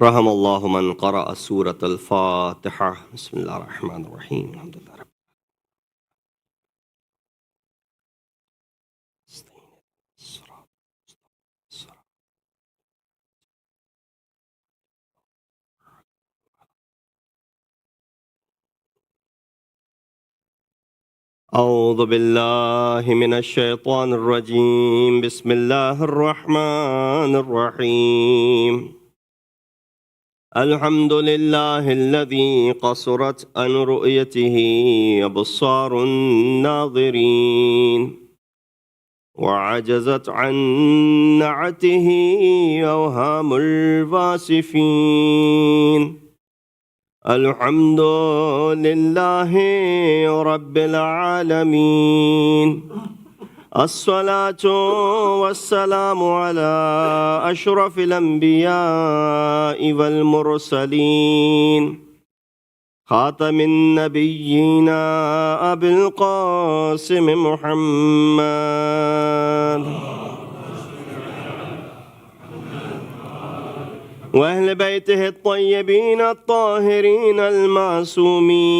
رحم الله من قرأ سورة الفاتحة. بسم الله الرحمن الرحيم. الحمد لله رب أعوذ بالله من الشيطان الرجيم. بسم الله الرحمن الرحيم. الحمد لله الذي قصرت عن رؤيته أبصار الناظرين وعجزت عن نعته أوهام الفاسفين. الحمد لله رب العالمين. الصلاة والسلام على أشرف الأنبياء والمرسلين خاتم النبيين أبي القاسم محمد وأهل بيته الطيبين الطاهرين المعصومين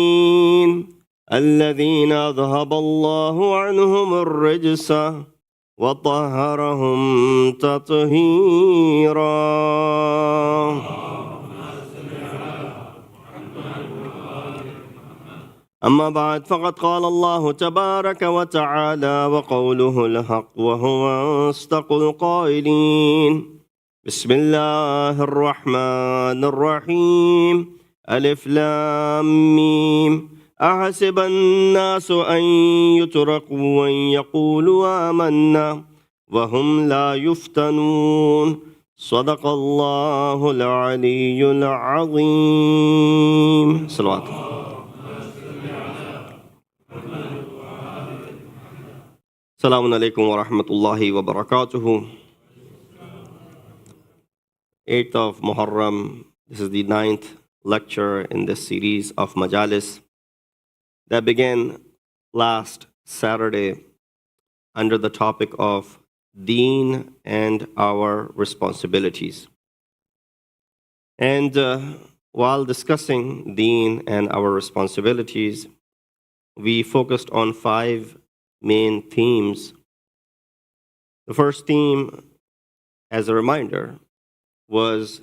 الذين أذهب الله عنهم الرجس وطهرهم تطهيرا. أما بعد، فقد قال الله تبارك وتعالى وقوله الحق وهو أصدق القائلين. بسم الله الرحمن الرحيم. ألف لام ميم. أحسب الناس أن يتركوا أن يقولوا آمنا وهم لا يفتنون. صدق الله العلي العظيم. صلوات. السلام عليكم ورحمة الله وبركاته. 8th of Muharram. This is the 9th lecture in this series of Majlis that began last Saturday under the topic of Deen and our responsibilities. And while discussing Deen and our responsibilities, we focused on 5 main themes. The first theme, as a reminder, was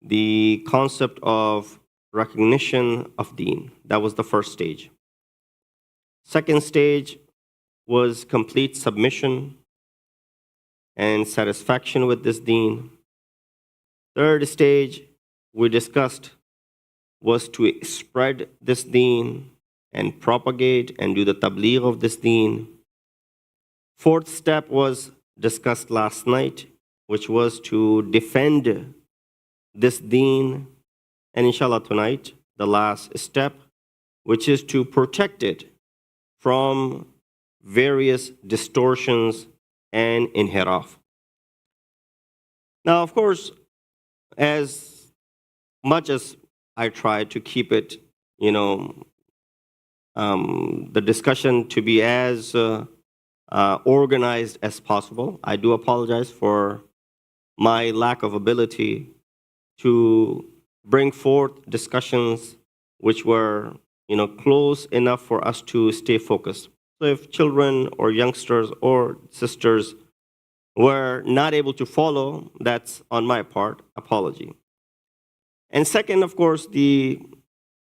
the concept of recognition of Deen. That was the first stage. Second stage was complete submission and satisfaction with this Deen. Third stage we discussed was to spread this Deen and propagate and do the tabligh of this Deen. Fourth step was discussed last night, which was to defend this Deen, and inshallah tonight, the last step, which is to protect it from various distortions and inhiraf. Now, of course, as much as I try to keep it, the discussion to be as organized as possible, I do apologize for my lack of ability to bring forth discussions which were, close enough for us to stay focused. So if children or youngsters or sisters were not able to follow, that's on my part, apology. And second, of course, the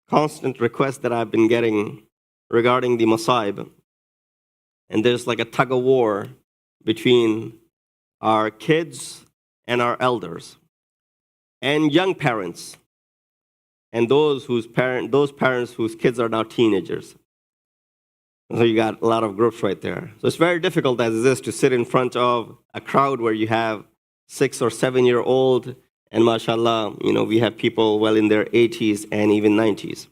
constant request that I've been getting regarding the Masaib. And there's like a tug of war between our kids and our elders, and young parents, and those parents whose kids are now teenagers. So you got a lot of groups right there. So it's very difficult as it is to sit in front of a crowd where you have 6 or 7-year-old, and mashallah, we have people well in their 80s and even 90s.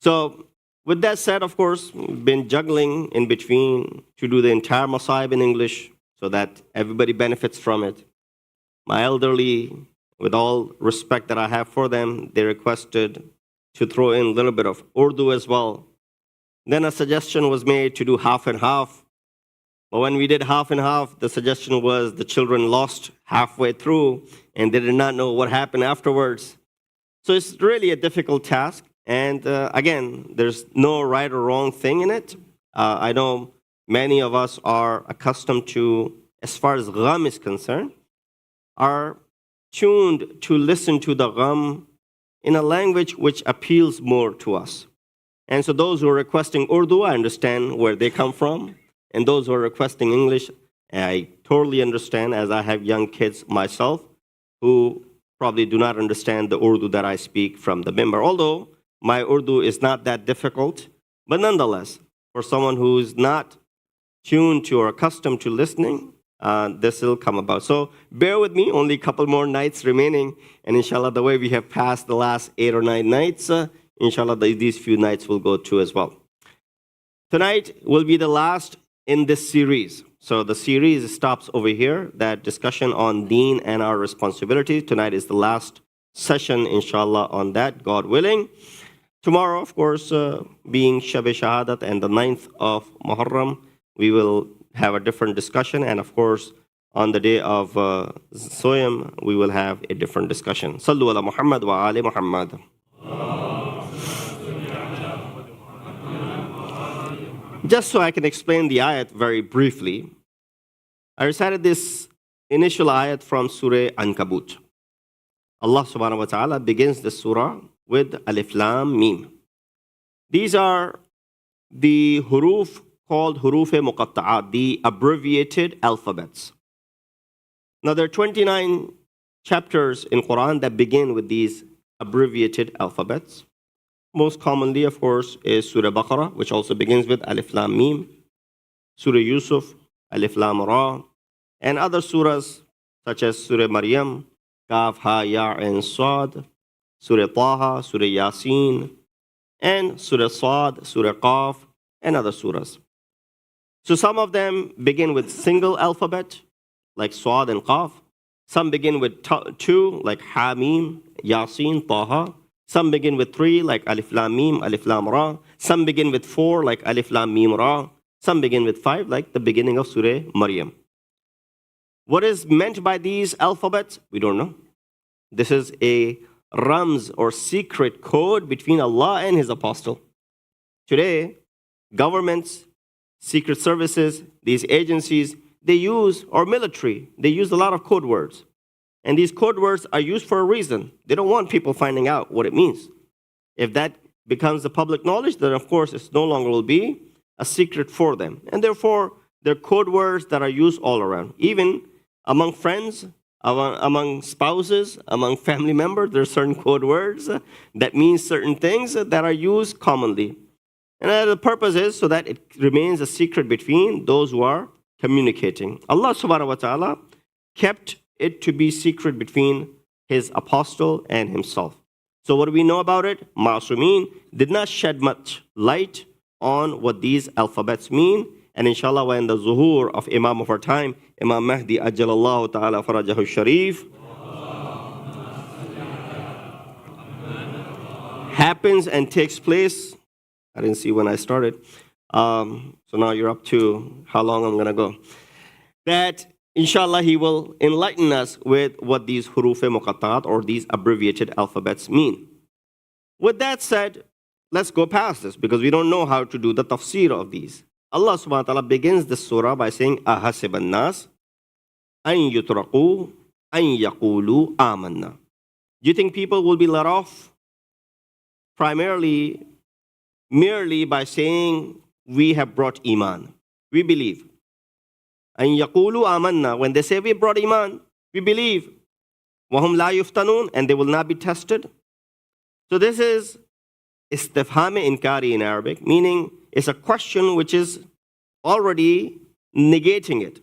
So with that said, of course, we've been juggling in between to do the entire Masaib in English so that everybody benefits from it. My elderly, with all respect that I have for them, they requested to throw in a little bit of Urdu as well. Then a suggestion was made to do half and half, But when we did half and half, the suggestion was the children lost halfway through and they did not know what happened afterwards. So it's really a difficult task. And again, there's no right or wrong thing in it. I know many of us are accustomed to, as far as gham is concerned, are tuned to listen to the gham in a language which appeals more to us. And so those who are requesting Urdu, I understand where they come from. And those who are requesting English, I totally understand, as I have young kids myself who probably do not understand the Urdu that I speak from the mimbar. Although my Urdu is not that difficult, but nonetheless, for someone who is not tuned to or accustomed to listening, this will come about. So bear with me, only a couple more nights remaining, and inshallah, the way we have passed the last 8 or 9 nights, inshallah, these few nights will go too as well. Tonight will be the last in this series. So the series stops over here, that discussion on deen and our responsibilities. Tonight is the last session, inshallah, on that, God willing. Tomorrow, of course, being Shab-e Shahadat and the 9th of Muharram, we will have a different discussion. And of course, on the day of Soyam, we will have a different discussion. Sallu ala Muhammad wa ali Muhammad. Just so I can explain the ayat very briefly, I recited this initial ayat from Surah Ankabut. Allah subhanahu wa ta'ala begins the surah with Alif Lam Mim. These are the huruf called huruf-e muqatta'at, the abbreviated alphabets. Now there are 29 chapters in Quran that begin with these abbreviated alphabets. Most commonly, of course, is Surah Baqarah, which also begins with Alif Lam Mim, Surah Yusuf, Alif Lam Ra, and other surahs such as Surah Maryam, Kaf, Ha, Ya, and Sad, Surah Taha, Surah Yasin, and Surah Sad, Surah Qaf, and other surahs. So some of them begin with single alphabet, like Sad and Qaf. Some begin with 2, like Ha, Mim, Yasin, Taha. Some begin with 3, like Alif Lam Mim, Alif Lam Ra. Some begin with 4, like Alif Lam Mim Ra. Some begin with 5, like the beginning of Surah Maryam. What is meant by these alphabets? We don't know. This is a ramz or secret code between Allah and His apostle. Today, governments, secret services, these agencies, they use, or military, they use a lot of code words. And these code words are used for a reason. They don't want people finding out what it means. If that becomes the public knowledge, then of course it no longer will be a secret for them. And therefore, they're code words that are used all around. Even among friends, among spouses, among family members, there are certain code words that mean certain things that are used commonly. And the purpose is so that it remains a secret between those who are communicating. Allah subhanahu wa ta'ala kept it to be secret between His apostle and Himself. So what do we know about it? Ma'asumin did not shed much light on what these alphabets mean. And inshallah, when the zuhur of Imam of our time, Imam Mahdi Ajjalallahu Ta'ala Farajahu Sharif, happens and takes place. I didn't see when I started. So now you're up to how long I'm going to go. That inshallah, he will enlighten us with what these huruf-e muqatta'at or these abbreviated alphabets mean. With that said, let's go past this because we don't know how to do the tafsir of these. Allah subhanahu wa ta'ala begins the surah by saying, Ahasiba an-nas an yutraqu an yaqulu amanna. Do you think people will be let off merely by saying, we have brought iman, we believe? An yaqulu amanna, when they say we brought iman, we believe. Wahum la yuftanun, and they will not be tested. So this is istifham inkari in Arabic, meaning it's a question which is already negating it.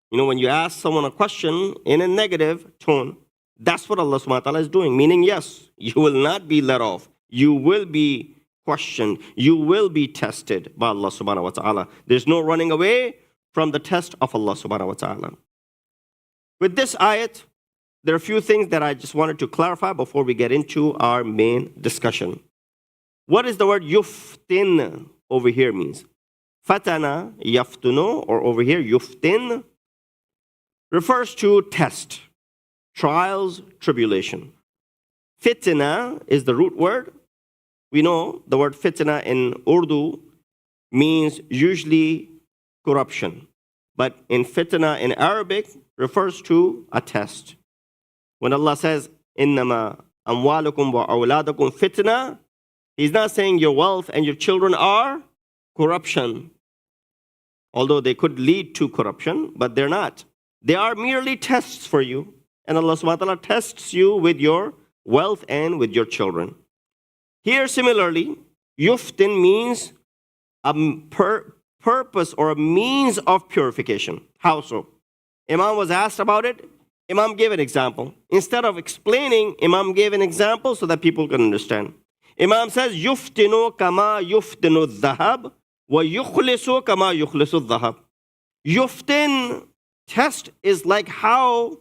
You know, when you ask someone a question in a negative tone, that's what Allah subhanahu wa ta'ala is doing, meaning yes, you will not be let off. You will be questioned. You will be tested by Allah subhanahu wa ta'ala. There's no running away from the test of Allah subhanahu wa ta'ala. With this ayat, there are a few things that I just wanted to clarify before we get into our main discussion. What is the word yuftin over here means? Fatana, yaftunu, or over here, yuftin, refers to test, trials, tribulation. Fitna is the root word. We know the word fitna in Urdu means usually corruption. But in fitna in Arabic refers to a test. When Allah says, إِنَّمَا أَمْوَالُكُمْ وَأَوْلَادُكُمْ fitna, He's not saying your wealth and your children are corruption. Although they could lead to corruption, but they're not. They are merely tests for you. And Allah subhanahu wa ta'ala tests you with your wealth and with your children. Here similarly, yuftin means a purpose or a means of purification. How so? Imam was asked about it. Imam gave an example. Instead of explaining, Imam gave an example so that people can understand. Imam says, yuftinu kama yuftinu dhahab wa yukhlisu kama yukhlisu dhahab. Yuftin, test, is like how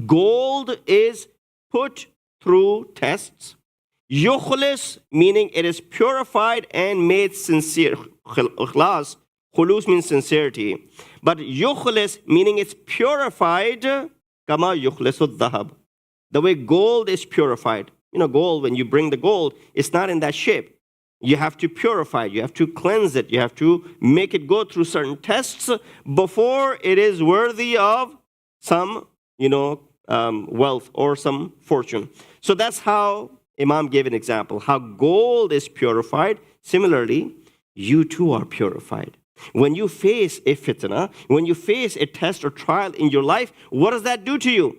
gold is put through tests. Yukhlis, meaning it is purified and made sincere. Ikhlas, khulus means sincerity. But yukhlis, meaning it's purified, kama yukhlisu dhahab. The way gold is purified. You know, gold, when you bring the gold, it's not in that shape. You have to purify it. You have to cleanse it. You have to make it go through certain tests before it is worthy of some, wealth or some fortune. So that's how Imam gave an example, how gold is purified. Similarly, you too are purified. When you face a fitna, when you face a test or trial in your life, what does that do to you?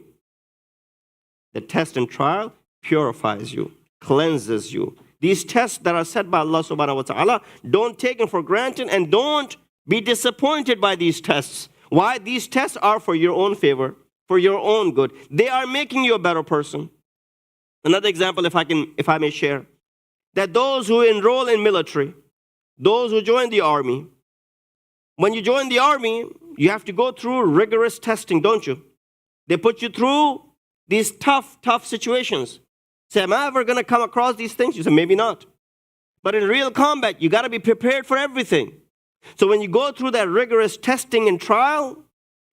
The test and trial purifies you, cleanses you. These tests that are set by Allah subhanahu wa ta'ala, don't take them for granted and don't be disappointed by these tests. Why? These tests are for your own favor, for your own good. They are making you a better person. Another example, if I may share, that those who enroll in military, those who join the army, when you join the army, you have to go through rigorous testing, don't you? They put you through these tough situations. Say, am I ever going to come across these things? You say, maybe not. But in real combat, you got to be prepared for everything. So when you go through that rigorous testing and trial,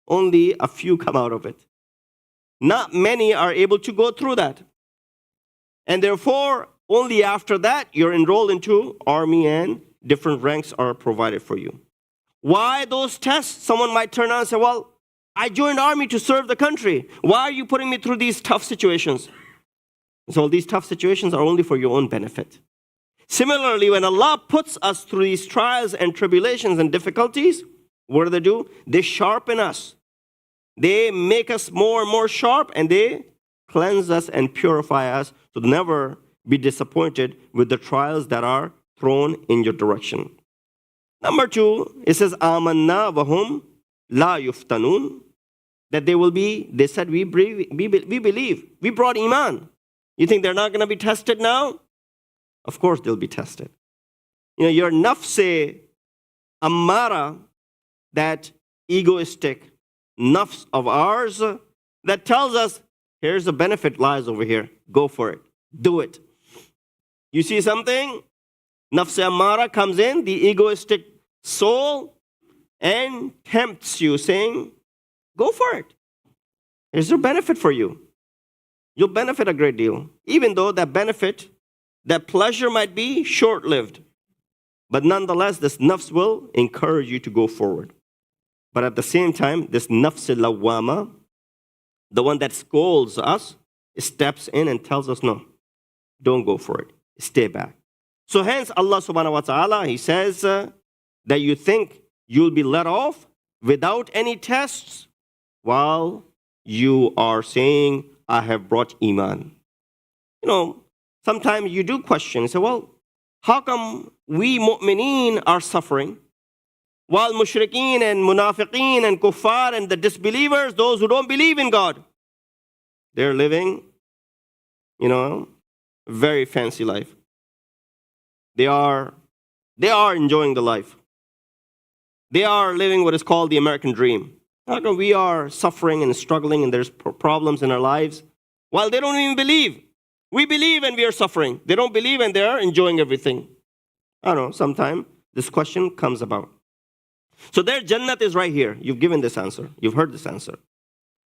only a few come out of it. Not many are able to go through that. And therefore, only after that, you're enrolled into army and different ranks are provided for you. Why those tests? Someone might turn around and say, well, I joined army to serve the country. Why are you putting me through these tough situations? So these tough situations are only for your own benefit. Similarly, when Allah puts us through these trials and tribulations and difficulties, what do? They sharpen us. They make us more and more sharp, and they cleanse us and purify us to never be disappointed with the trials that are thrown in your direction. Number 2, it says, Amanna wahum la yuftanun. That they said, we believe. We brought Iman. You think they're not going to be tested now? Of course they'll be tested. Your nafs ammara, that egoistic nafs of ours, that tells us, here's the benefit lies over here. Go for it. Do it. You see something? Nafs ammara comes in, the egoistic soul, and tempts you, saying, go for it. Here's the benefit for you. You'll benefit a great deal. Even though that benefit, that pleasure might be short-lived. But nonetheless, this nafs will encourage you to go forward. But at the same time, this nafs lawwama, the one that scolds us, steps in and tells us, no, don't go for it. Stay back. So hence, Allah subhanahu wa ta'ala, He says that you think you'll be let off without any tests while you are saying, I have brought Iman. Sometimes you do question, say, well, how come we mu'mineen are suffering while mushrikeen and munafiqeen and kuffar and the disbelievers, those who don't believe in God, they're living, very fancy life. They are enjoying the life. They are living what is called the American dream. How come we are suffering and struggling and there's problems in our lives while they don't even believe? We believe and we are suffering. They don't believe and they are enjoying everything. I don't know, sometimes this question comes about. So their Jannat is right here. You've given this answer. You've heard this answer.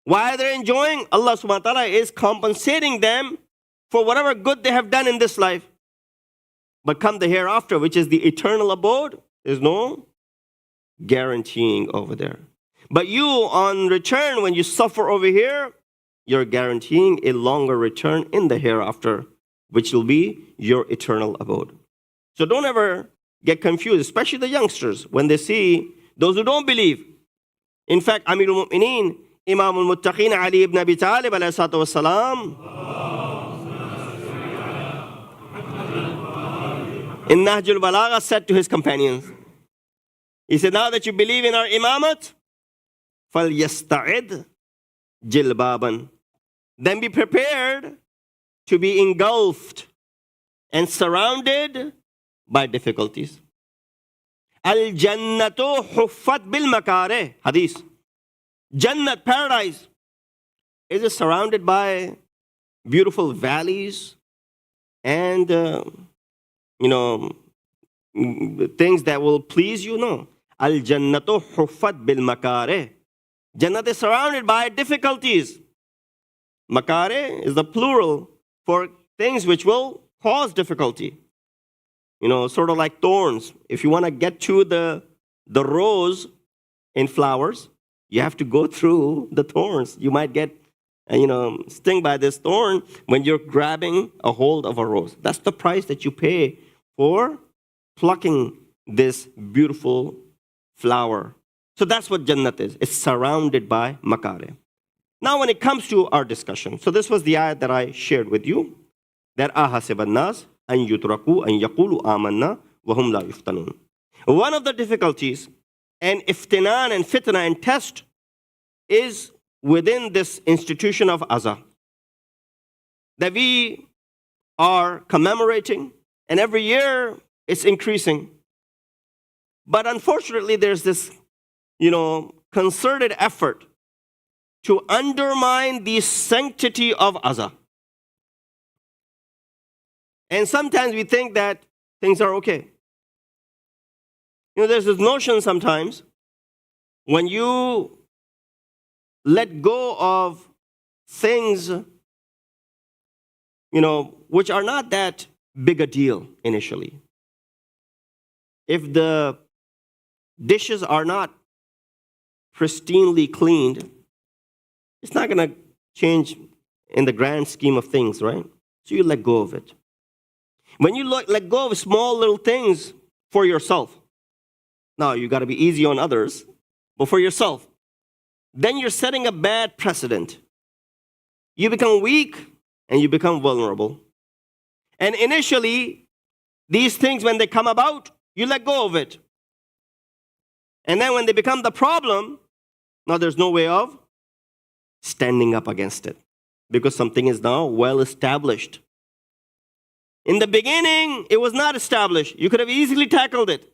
Why they're enjoying? Allah subhanahu wa ta'ala is compensating them for whatever good they have done in this life. But come the hereafter, which is the eternal abode, there's no guaranteeing over there. But you, on return, when you suffer over here, you're guaranteeing a longer return in the hereafter, which will be your eternal abode. So don't ever get confused, especially the youngsters, when they see those who don't believe. In fact, Amirul Mu'mineen, Imam al-Muttaqeen Ali ibn Abi Talib alayhi salatu wassalam, in Nahjul Balagha said to his companions, he said, now that you believe in our imamat, فَلْيَسْتَعِدْ جِلْبَابًا, then be prepared to be engulfed and surrounded by difficulties. Al-Jannatu huffat bil makare. Hadith. Jannat, paradise, is it surrounded by beautiful valleys and things that will please you? No. Al-Jannatu huffat bil makare. Jannat is surrounded by difficulties. Makare is the plural for things which will cause difficulty. Sort of like thorns. If you want to get to the rose in flowers, you have to go through the thorns. You might get, stung by this thorn when you're grabbing a hold of a rose. That's the price that you pay for plucking this beautiful flower. So that's what Jannat is. It's surrounded by makare. Now when it comes to our discussion, so this was the ayat that I shared with you, that ahasiban nas an yutraku an yaqulu amanna wa hum la yuftanun. One of the difficulties and iftinan and fitna and test is within this institution of Aza, that we are commemorating, and every year it's increasing. But unfortunately, there's this, concerted effort to undermine the sanctity of Aza. And sometimes we think that things are okay. There's this notion sometimes when you let go of things, which are not that big a deal initially. If the dishes are not pristinely cleaned, it's not going to change in the grand scheme of things, right? So you let go of it. When you let go of small little things for yourself, now you got to be easy on others, but for yourself, then you're setting a bad precedent. You become weak and you become vulnerable. And initially, these things, when they come about, you let go of it. And then when they become the problem, now there's no way of standing up against it, because something is now well established. In the beginning, it was not established. You could have easily tackled it.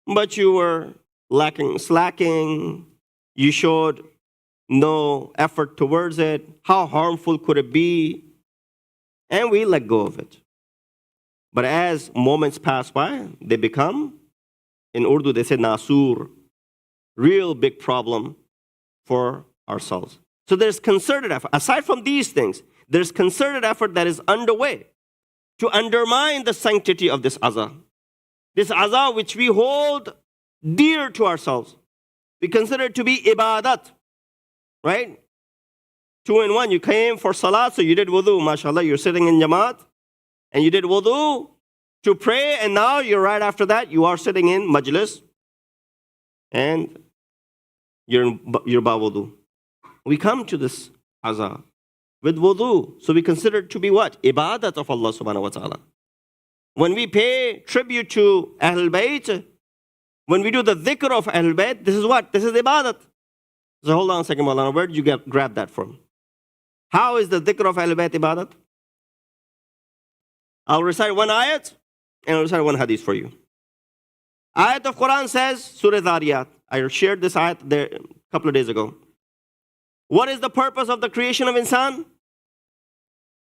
But you were slacking. You showed no effort towards it. How harmful could it be? And we let go of it. But as moments pass by, they become, in Urdu they say nasur, real big problem for ourselves. So there's concerted effort. Aside from these things, there's concerted effort that is underway to undermine the sanctity of this Aza. This Aza which we hold dear to ourselves. We consider it to be ibadat, right? 2 in 1. You came for salat, so you did wudu, mashallah. You're sitting in Jamaat, and you did wudu to pray, and now you're right after that, you are sitting in Majlis, and you're ba wudu. We come to this Aza with wudu, so we consider it to be what? Ibadat of Allah subhanahu wa ta'ala. When we pay tribute to Ahlul-bayt, when we do the dhikr of Ahlul-bayt, this is what? This is ibadat. So hold on a second, Maulana. Where did you grab that from? How is the dhikr of Ahlul-bayt ibadat? I'll recite one ayat and I'll recite one hadith for you. Ayat of Quran says, Surah Dhariyat. I shared this ayat there a couple of days ago. What is the purpose of the creation of insan?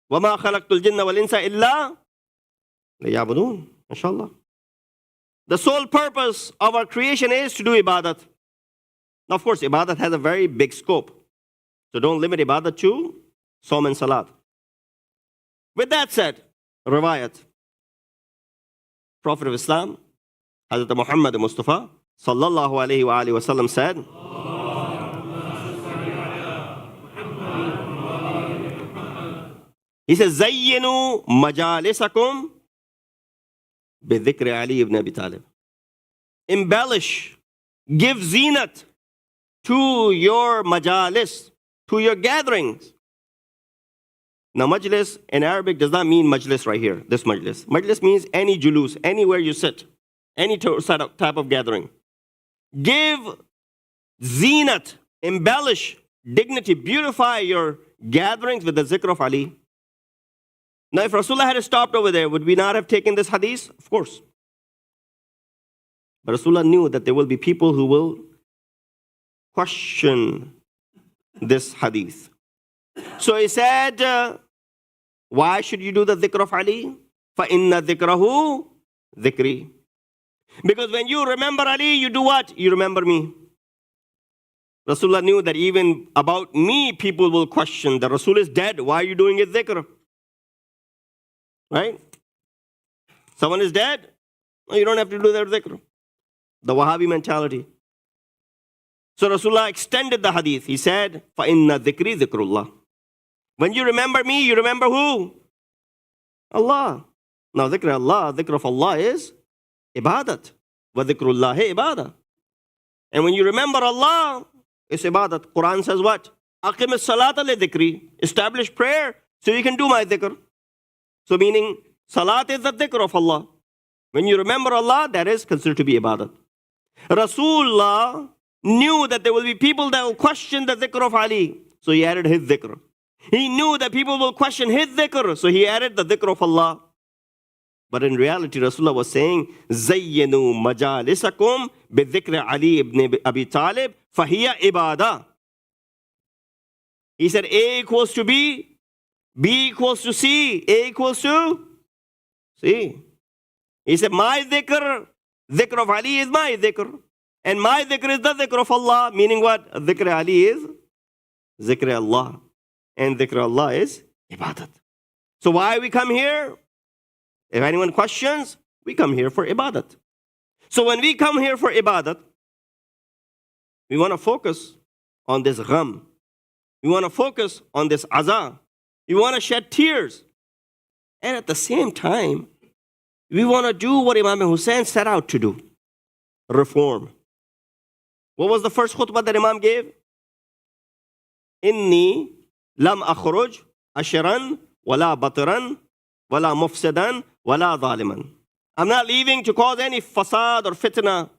وَمَا خَلَقْتُ الْجِنَّ وَالْإِنسَ إِلَّا لِيَعْبُدُونَ. Inshallah. The sole purpose of our creation is to do ibadat. Now, of course, ibadat has a very big scope. So don't limit ibadat to Sawm and Salat. With that said, riwayat, Prophet of Islam, Hazrat Muhammad Mustafa, sallallahu alayhi wa alihi wa sallam said, he says, Zayyinu majalisakum bi-dhikri Ali ibn Abi Talib. Embellish, give zinat to your majalis, to your gatherings. Now, majlis in Arabic does not mean majlis right here, this majlis. Majlis means any julus, anywhere you sit, any type of gathering. Give zinat, embellish, dignity, beautify your gatherings with the zikr of Ali. Now, if Rasulullah had stopped over there, would we not have taken this hadith? Of course. But Rasulullah knew that there will be people who will question this hadith. So he said, why should you do the dhikr of Ali? فَإِنَّ ذِكْرَهُ ذِكْرِي. Because when you remember Ali, you do what? You remember me. Rasulullah knew that even about me, people will question. The Rasul is dead. Why are you doing his dhikr? Right? Someone is dead. You don't have to do their dhikr. The Wahhabi mentality. So Rasulullah extended the hadith. He said, فَإِنَّ ذِكْرِي ذِكْرُ اللَّهِ. When you remember me, you remember who? Allah. Now, dhikr Allah, dhikr of Allah is ibadat. Wa dhikrullahi ibadah. And when you remember Allah, it's ibadat. Quran says what? Aqim as-salata li dhikri. Establish prayer so you can do my dhikr. So meaning, salat is the dhikr of Allah. When you remember Allah, that is considered to be ibadat. Rasulullah knew that there will be people that will question the dhikr of Ali. So he added his dhikr. He knew that people will question his dhikr. So he added the dhikr of Allah. But in reality, Rasulullah was saying, Zayyinu majalisakum bi-dhikr Ali ibn Abi Talib fahiya ibadah. He said A equals to B equals to C, A equals to C. He said, my dhikr, dhikr of Ali is my dhikr. And my dhikr is the dhikr of Allah. Meaning what? Dhikr Ali is dhikr Allah. And dhikr Allah is ibadat. So why we come here? If anyone questions, we come here for ibadat. So when we come here for ibadat, we want to focus on this gham. We want to focus on this aza. We want to shed tears. And at the same time, we want to do what Imam Hussein set out to do. Reform. What was the first khutbah that Imam gave? Inni lam akhruj ashiran wala batiran wala mufsidan wala zaliman. I'm not leaving to cause any fasad or fitna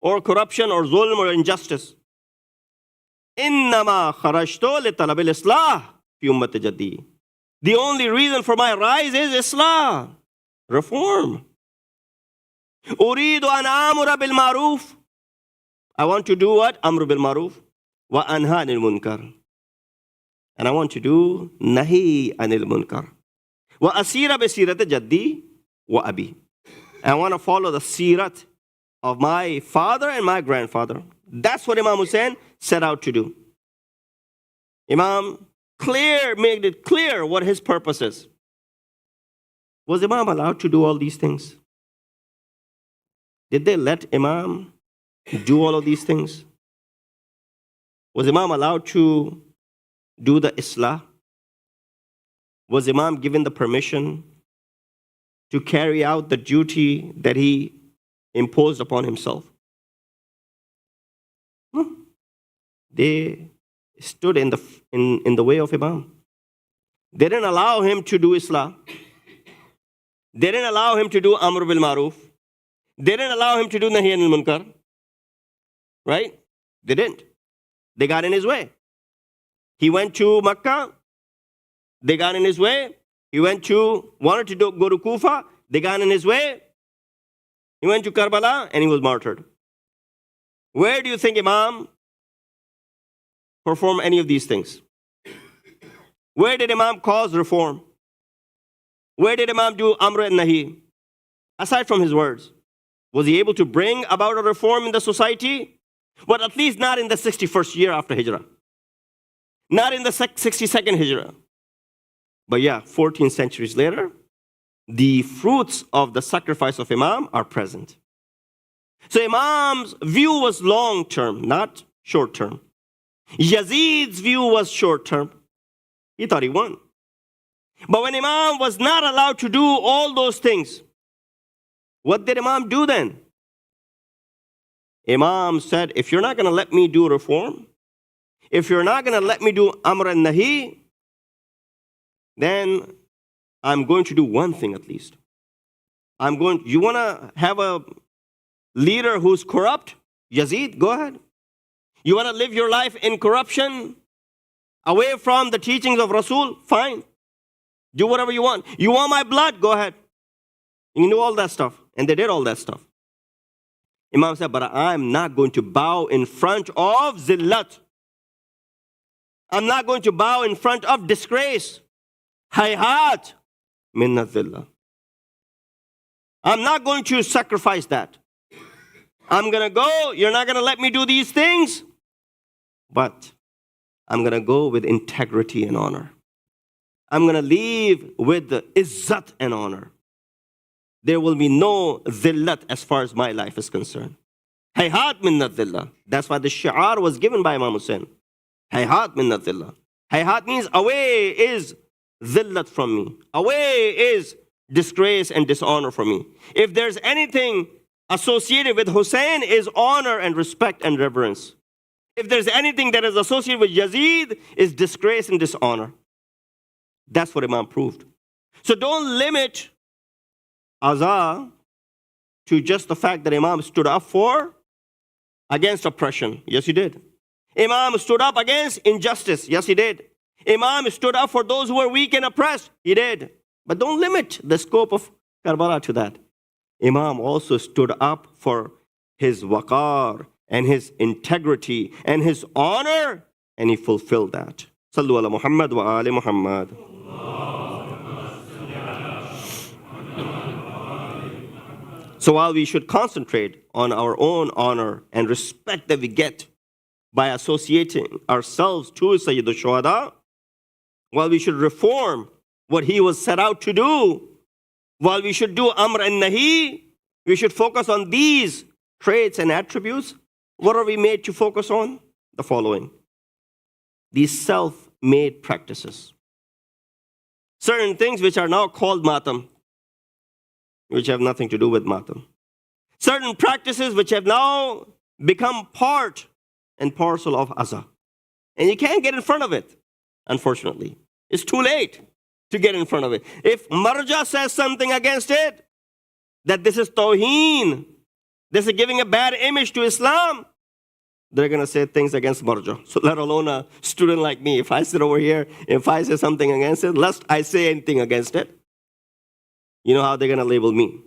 or corruption or zulm or injustice. Innama kharajtu li talab al-islah fi ummat jaddi. The only reason for my rise is Islah. Reform. Uridu an amura bil maruf. I want to do what? Amru bil maruf. Wa anha anil munkar. And I want to do nahi anil munkar. Wa asira bi sirat jaddi wa abi. I want to follow the sirat of my father and my grandfather. That's what Imam Hussein set out to do. Imam made it clear what his purpose is. Was Imam allowed to do all these things? Did they let Imam do all of these things? Was Imam allowed to do the Islah? Was Imam given the permission to carry out the duty that he imposed upon himself? No. They stood in the way of Imam. They didn't allow him to do Islah. They didn't allow him to do Amr bil Maruf. They didn't allow him to do Nahi anil Munkar. Right? They didn't. They got in his way. He went to Makkah. They got in his way. He wanted to go to Kufa. They got in his way. He went to Karbala and he was martyred. Where do you think Imam performed any of these things? Where did Imam cause reform? Where did Imam do Amr and Nahi? Aside from his words. Was he able to bring about a reform in the society? But at least not in the 61st year after Hijrah. Not in the 62nd Hijrah. But yeah, 14 centuries later, the fruits of the sacrifice of Imam are present. So Imam's view was long-term, not short-term. Yazid's view was short-term. He thought he won. But when Imam was not allowed to do all those things, what did Imam do then? Imam said, if you're not going to let me do reform, if you're not going to let me do Amr and Nahi, then I'm going to do one thing at least. You want to have a leader who's corrupt? Yazid, go ahead. You want to live your life in corruption, away from the teachings of Rasul? Fine. Do whatever you want. You want my blood? Go ahead. You can do all that stuff. And they did all that stuff. Imam said, but I'm not going to bow in front of zillat. I'm not going to bow in front of disgrace. Hayhat minna zillah. I'm not going to sacrifice that. I'm going to go. You're not going to let me do these things. But I'm going to go with integrity and honor. I'm going to leave with the izzat and honor. There will be no zillat as far as my life is concerned. Hayhat minna zillah. That's why the shi'ar was given by Imam Hussein. Hayhat minna zillah. Hayhat means away is zillat from me. Away is disgrace and dishonor from me. If there's anything associated with Hussein, is honor and respect and reverence. If there's anything that is associated with Yazid, is disgrace and dishonor. That's what Imam proved. So don't limit Aza to just the fact that Imam stood up against oppression. Yes, he did. Imam stood up against injustice. Yes, he did. Imam stood up for those who were weak and oppressed. He did. But don't limit the scope of Karbala to that. Imam also stood up for his waqar and his integrity and his honor, and he fulfilled that. Sallu ala Muhammad wa ali Muhammad. So while we should concentrate on our own honor and respect that we get by associating ourselves to Sayyid al-Shuhada, while we should reform what he was set out to do, while we should do Amr and Nahi, we should focus on these traits and attributes. What are we made to focus on? The following. These self-made practices. Certain things which are now called matam, which have nothing to do with matam. Certain practices which have now become part and parcel of aza. And you can't get in front of it, unfortunately. It's too late to get in front of it. If marja says something against it, that this is tawheen, this is giving a bad image to Islam, they're going to say things against marja. So let alone a student like me. If I sit over here, if I say something against it, lest I say anything against it, you know how they're going to label me.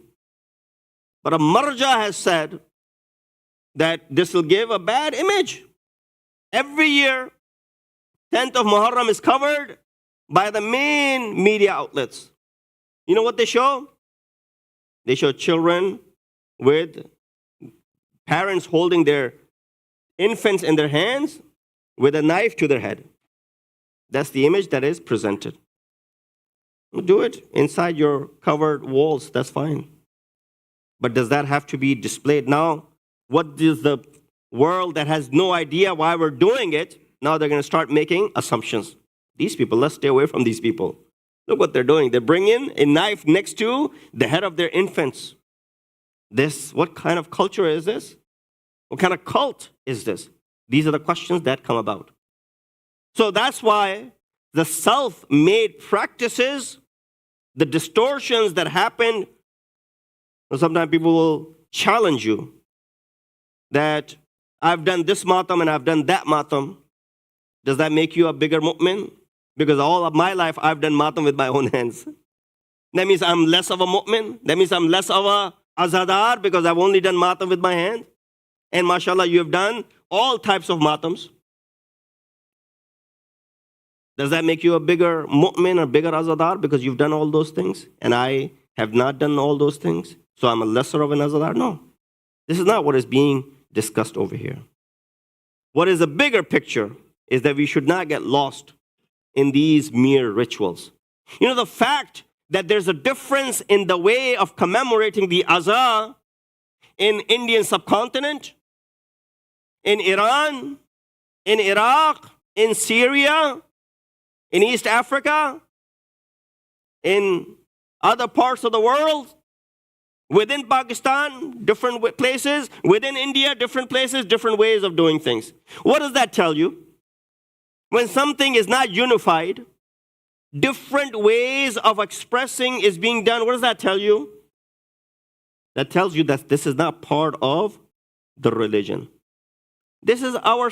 But a marja has said that this will give a bad image. Every year, 10th of Muharram is covered by the main media outlets. You know what they show? They show children with parents holding their infants in their hands with a knife to their head. That's the image that is presented. Do it inside your covered walls, that's fine. But does that have to be displayed now? What is the world that has no idea why we're doing it? Now they're going to start making assumptions. These people, let's stay away from these people. Look what they're doing. They're bringing a knife next to the head of their infants. What kind of culture is this? What kind of cult is this? These are the questions that come about. So that's why the self-made practices, the distortions that happen, sometimes people will challenge you that I've done this matam and I've done that matam. Does that make you a bigger mu'min? Because all of my life I've done matam with my own hands. That means I'm less of a mu'min. That means I'm less of a azadar because I've only done matam with my hand. And mashallah, you have done all types of matams. Does that make you a bigger mu'min or bigger azadar because you've done all those things? And I have not done all those things, so I'm a lesser of an azadar? No. This is not what is being discussed over here. What is a bigger picture is that we should not get lost in these mere rituals. You know, the fact that there's a difference in the way of commemorating the Azha in Indian subcontinent, in Iran, in Iraq, in Syria, in East Africa, in other parts of the world, within Pakistan, different places, within India, different places, different ways of doing things. What does that tell you? When something is not unified, different ways of expressing is being done, what does that tell you? That tells you that this is not part of the religion. This is our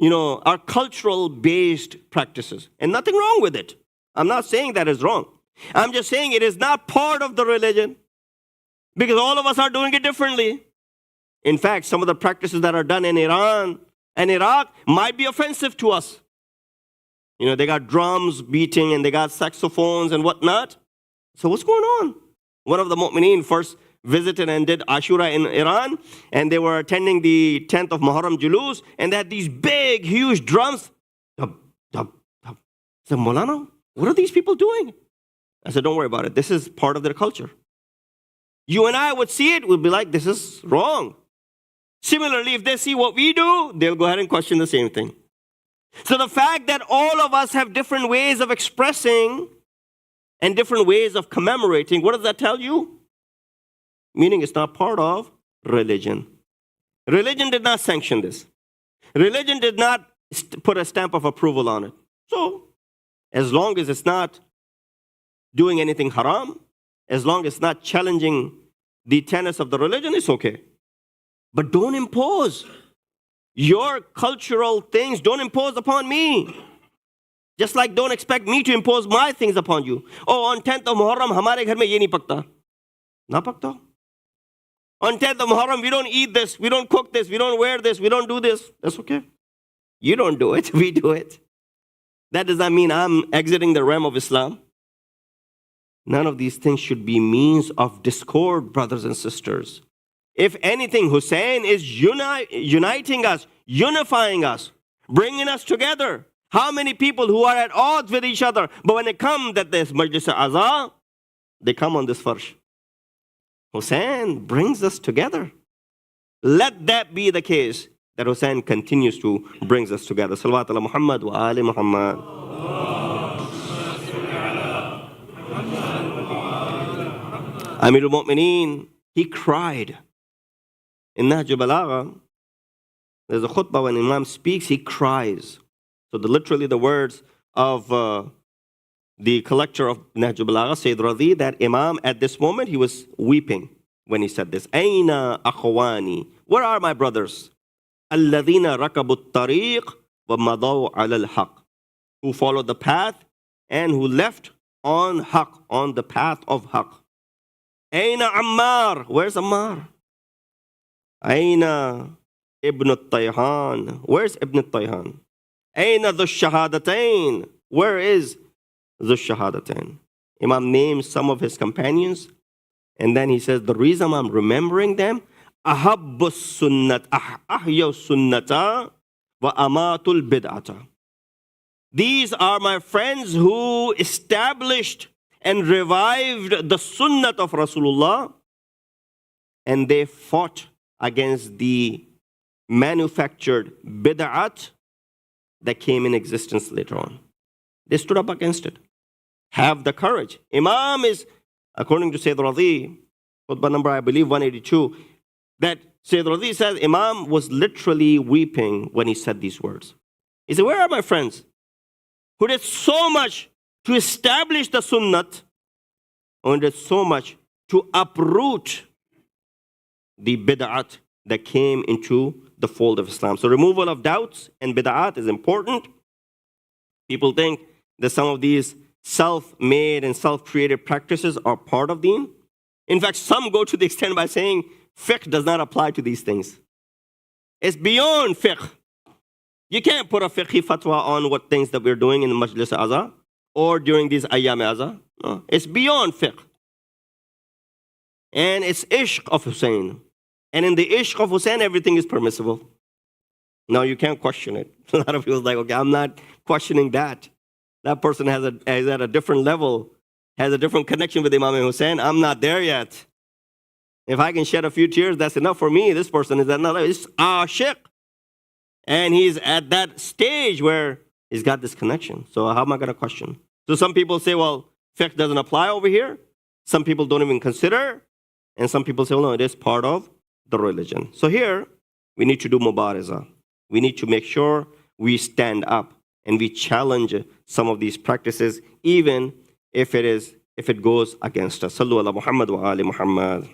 our cultural based practices. And nothing wrong with it. I'm not saying that is wrong. I'm just saying it is not part of the religion because all of us are doing it differently. In fact, some of the practices that are done in Iran and Iraq might be offensive to us. You know, they got drums beating and they got saxophones and whatnot. So what's going on? One of the mu'mineen first visited and did Ashura in Iran, and they were attending the 10th of Muharram Julus, and they had these big, huge drums. Dub, dub, dub. I said, Molana, what are these people doing? I said, don't worry about it. This is part of their culture. You and I would see it, we'd be like, this is wrong. Similarly, if they see what we do, they'll go ahead and question the same thing. So the fact that all of us have different ways of expressing and different ways of commemorating, what does that tell you? Meaning it's not part of religion. Religion did not sanction this. Religion did not put a stamp of approval on it. So, as long as it's not doing anything haram, as long as it's not challenging the tenets of the religion, it's okay. But don't impose your cultural things, don't impose upon me. Just like don't expect me to impose my things upon you. Oh, on 10th of Muharram, hamare ghar mein ye nahi pakta. Na pakta. On 10th of Muharram, we don't eat this, we don't cook this, we don't wear this, we don't do this. That's okay. You don't do it, we do it. That does not mean I'm exiting the realm of Islam. None of these things should be means of discord, brothers and sisters. If anything, Hussein is uniting us, unifying us, bringing us together. How many people who are at odds with each other, but when it comes that there's Majlis Azha, they come on this farsh. Hussein brings us together. Let that be the case, that Hussein continues to brings us together. Salawat ala Muhammad wa ali Muhammad. Amirul Mu'mineen, he cried. In Nahj Balagha, there's a khutbah when Imam speaks, he cries. So literally the words of the collector of Nahj Balagha, Sayyid Rizvi, that Imam at this moment, he was weeping when he said this. Aina akhwani, where are my brothers? Alladhina rakabu at-tariq wa madaw ala al-haq, who followed the path and who left on haq, on the path of haq. Aina Ammar, where's Ammar? Aina Ibn al-Tayhan, where's Ibn al-Tayhan? Aina the Shahadatain, where is the Shahadatain? Imam names some of his companions, and then he says, the reason I'm remembering them, ahabbu sunnat, ahya sunnata wa amatul bid'ata. These are my friends who established and revived the sunnat of Rasulullah, and they fought against the manufactured bid'at that came in existence later on. They stood up against it. Have the courage. Imam is, according to Sayyid Rizvi, khutbah number, I believe, 182, that Sayyid Rizvi says Imam was literally weeping when he said these words. He said, where are my friends who did so much to establish the sunnat, and did so much to uproot the bid'at that came into the fold of Islam? So removal of doubts and bid'at is important. People think that some of these self-made and self-created practices are part of deen. In fact, some go to the extent by saying fiqh does not apply to these things. It's beyond fiqh. You can't put a fiqhi fatwa on what things that we're doing in the Majlis Azha or during these Ayyam Azha. No, it's beyond fiqh. And it's ishq of Hussein. And in the ishq of Hussein, everything is permissible. Now you can't question it. A lot of people are like, okay, I'm not questioning that. That person is at a different level, has a different connection with Imam Hussein. I'm not there yet. If I can shed a few tears, that's enough for me. This person is at another. It's ashiq. And he's at that stage where he's got this connection. So how am I going to question? So some people say, well, fiqh doesn't apply over here. Some people don't even consider. And some people say, well, no, it is part of the religion. So here, we need to do mubaraza. We need to make sure we stand up and we challenge some of these practices, even if it goes against us. Sallu ala Muhammad wa ali Muhammad.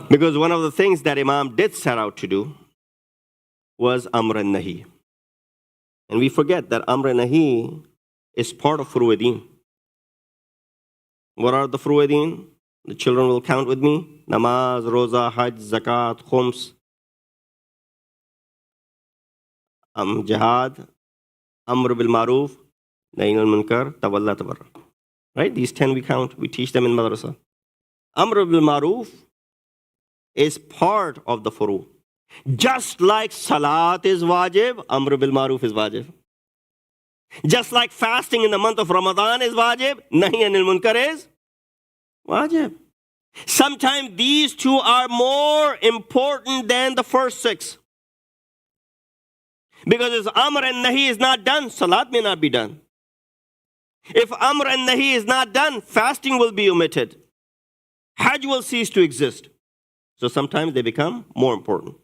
Because one of the things that Imam did set out to do was Amr and Nahi. And we forget that Amr and Nahi is part of Furu'id-Din. What are the Furu'id-Din? The children will count with me. Namaz, Roza, Hajj, Zakat, Khums, Jihad, Amr bil Maruf, Nahi al Munkar, Tawalla Tabarra. Right? These 10 we count. We teach them in madrasa. Amr bil Maruf is part of the furu. Just like salat is wajib, Amr bil Maruf is wajib. Just like fasting in the month of Ramadan is wajib, Nahi anil Munkar is wajib. Sometimes these two are more important than the first 6. Because if Amr and Nahi is not done, salat may not be done. If Amr and Nahi is not done, fasting will be omitted. Hajj will cease to exist. So sometimes they become more important.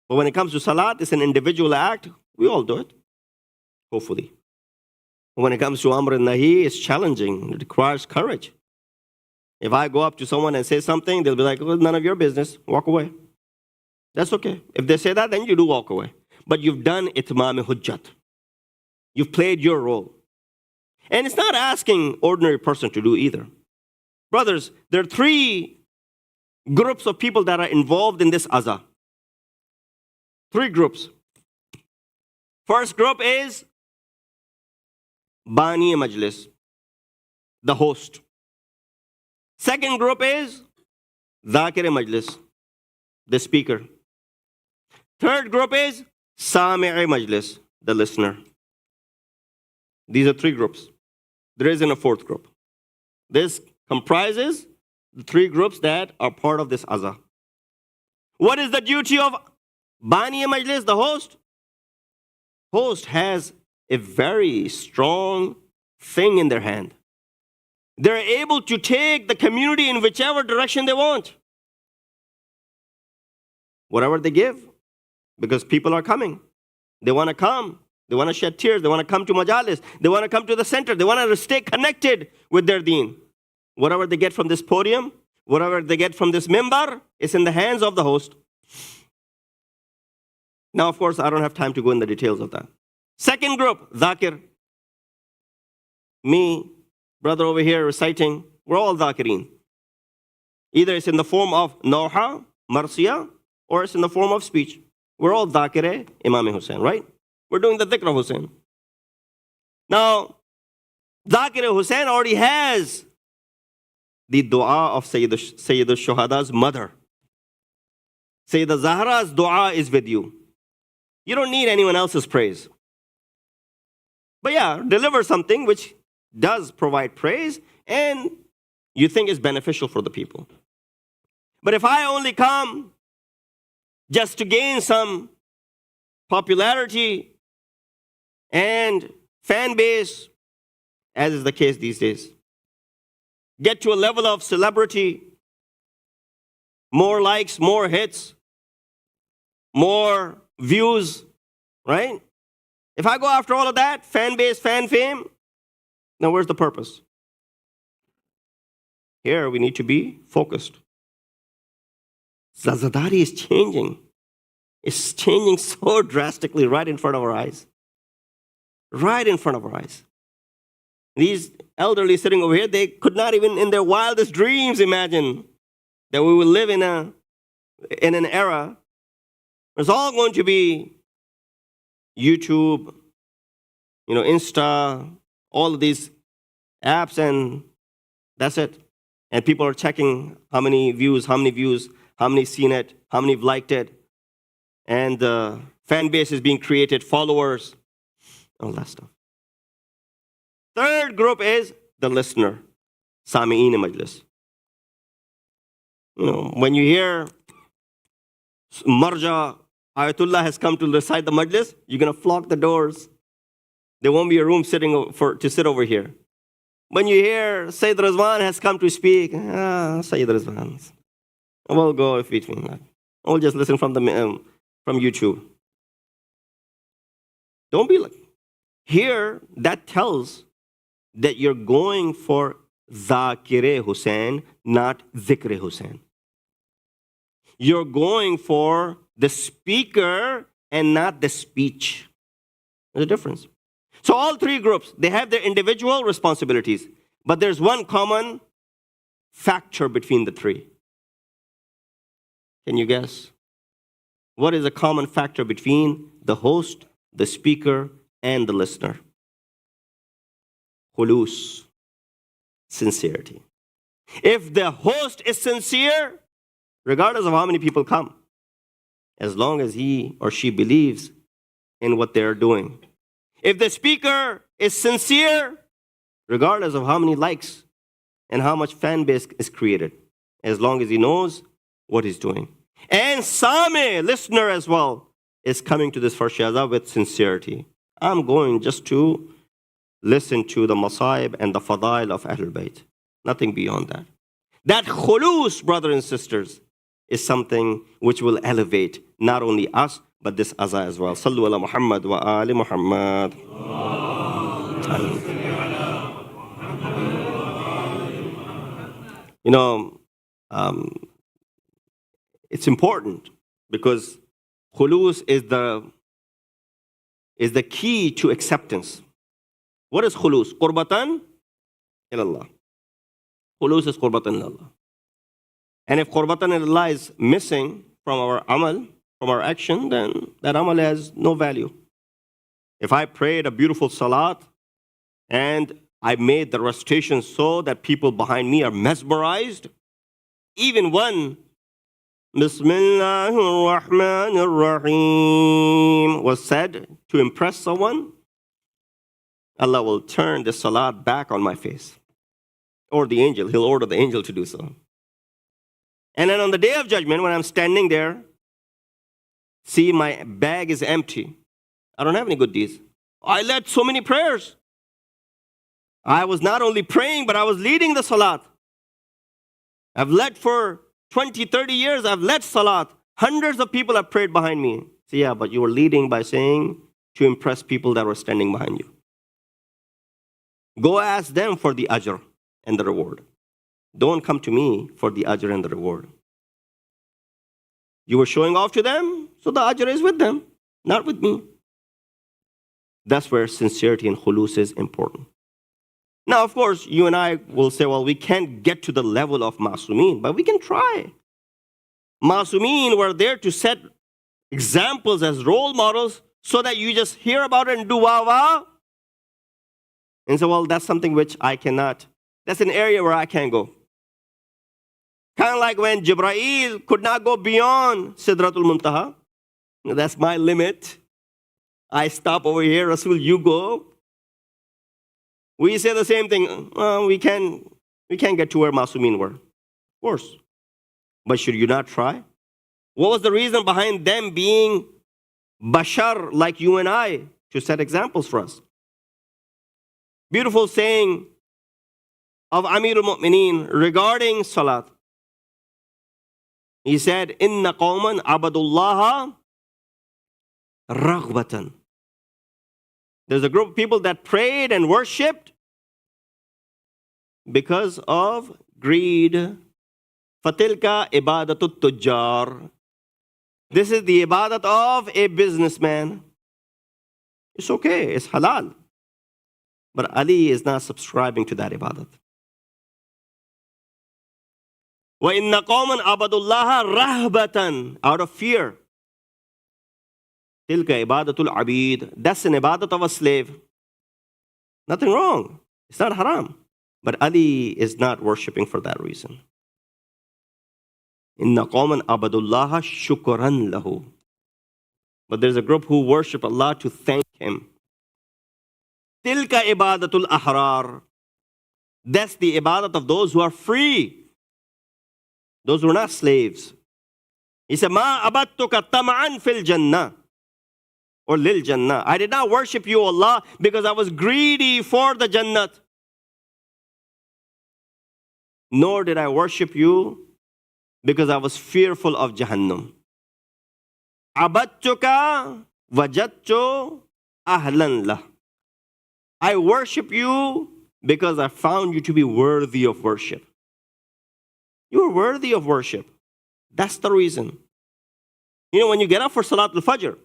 But when it comes to salat, it's an individual act. We all do it, hopefully. But when it comes to Amr and Nahi, it's challenging. It requires courage. If I go up to someone and say something, they'll be like, well, none of your business. Walk away. That's okay. If they say that, then you do walk away. But you've done itmam hujjat. You've played your role. And it's not asking ordinary person to do either. Brothers, there are 3 groups of people that are involved in this aza. 3 groups. First group is Bani Majlis, the host. Second group is Dhakir Majlis, the speaker. Third group is Sami'i Majlis, the listener. These are 3 groups. There isn't a 4th group. This comprises the 3 groups that are part of this aza. What is the duty of Bani Majlis, the host? Host has a very strong thing in their hand. They're able to take the community in whichever direction they want. Whatever they give, because people are coming. They want to come. They want to shed tears. They want to come to Majlis. They want to come to the center. They want to stay connected with their deen. Whatever they get from this podium, whatever they get from this mimbar, is in the hands of the host. Now, of course, I don't have time to go in the details of that. Second group, Dhakir. Me, brother over here reciting, we're all Dhakirin. Either it's in the form of Nauha, Marsiya, or it's in the form of speech. We're all Dhakire Imam Hussein, right? We're doing the dhikr of Hussein. Now, Dhakir Hussein already has the dua of Sayyid al-Shuhada's mother. Sayyida Zahra's dua is with you. You don't need anyone else's praise. But yeah, deliver something which does provide praise and you think is beneficial for the people. But if I only come just to gain some popularity and fan base, as is the case these days, get to a level of celebrity, more likes, more hits, more views, right? If I go after all of that, fan base, fan fame, now where's the purpose? Here we need to be focused. Zazadari is changing. It's changing so drastically right in front of our eyes. Right in front of our eyes. These elderly sitting over here, they could not even in their wildest dreams imagine that we will live in an era where it's all going to be YouTube, Insta, all of these apps, and that's it. And people are checking how many views, how many seen it, how many have liked it. And the fan base is being created, followers, all that stuff. Third group is the listener, Sami'een Majlis. When you hear Marja Ayatullah has come to recite the Majlis, you're going to flock the doors. There won't be a room to sit over here. When you hear Syed Rizwan has come to speak, Syed Rizwan, we'll go between that. We'll just listen from YouTube. Don't be like, here that tells that you're going for Zakire Hussein, not Zikre Hussein. You're going for the speaker and not the speech. There's a difference. So all three groups, they have their individual responsibilities, but there's one common factor between the three. Can you guess? What is a common factor between the host, the speaker, and the listener? Khulus, sincerity. If the host is sincere, regardless of how many people come, as long as he or she believes in what they're doing. If the speaker is sincere, regardless of how many likes and how much fan base is created, as long as he knows what he's doing. And Sami, listener as well, is coming to this first Shaza with sincerity. I'm going just to listen to the Masaib and the Fadail of Ahlul-bayt. Nothing beyond that. That khulus, brothers and sisters, is something which will elevate not only us, but this Aza as well. Sallu ala Muhammad wa ali Muhammad. It's important because khulus is the key to acceptance. What is khulus? Qurbatan ilallah. Khulus is qurbatan ilallah. And if qurbatan ilallah is missing from our amal, from our action, then that amal has no value. If I prayed a beautiful salat and I made the recitation so that people behind me are mesmerized, even one Bismillahir Rahmanir Rahim was said to impress someone, Allah will turn the salat back on my face. Or the angel, He'll order the angel to do so. And then on the day of judgment, when I'm standing there, see my bag is empty. I don't have any good deeds. I led so many prayers. I was not only praying, but I was leading the salat. I've led for 20, 30 years, I've led salat. Hundreds of people have prayed behind me. So yeah, but you were leading by saying to impress people that were standing behind you. Go ask them for the ajr and the reward. Don't come to me for the ajr and the reward. You were showing off to them, so the ajr is with them, not with me. That's where sincerity and khulus is important. Now, of course, you and I will say, well, we can't get to the level of Masumeen, but we can try. Masumeen were there to set examples as role models so that you just hear about it and do wah-wah. And so, well, that's something which I cannot. That's an area where I can't go. Kind of like when Jibreel could not go beyond Sidratul Muntaha. That's my limit. I stop over here, Rasul, you go. We say the same thing. We can't get to where Masumeen were. Of course. But should you not try? What was the reason behind them being bashar like you and I to set examples for us? Beautiful saying of Amirul Mu'mineen regarding salat. He said, Inna qawman abadullaha raghbatan. There's a group of people that prayed and worshipped because of greed. Fatilka ibadatut tujjar. This is the ibadat of a businessman. It's okay, it's halal. But Ali is not subscribing to that ibadat. Wa inna qawman abadullaha rahbatan, out of fear. Tilka ibadatul abid. That's an ibadat of a slave. Nothing wrong. It's not haram. But Ali is not worshipping for that reason. Inna qawman abadullaha shukran lahu. But there's a group who worship Allah to thank Him. Tilka ibadatul ahrar. That's the ibadat of those who are free. Those who are not slaves. He said, Ma abattuka tama'an fil jannah. Or lil jannah. I did not worship you, Allah, because I was greedy for the jannat. Nor did I worship you because I was fearful of Jahannam. Abattuka wajadtu ahlan lah. I worship you because I found you to be worthy of worship. You are worthy of worship. That's the reason. You know, when you get up for Salatul Fajr,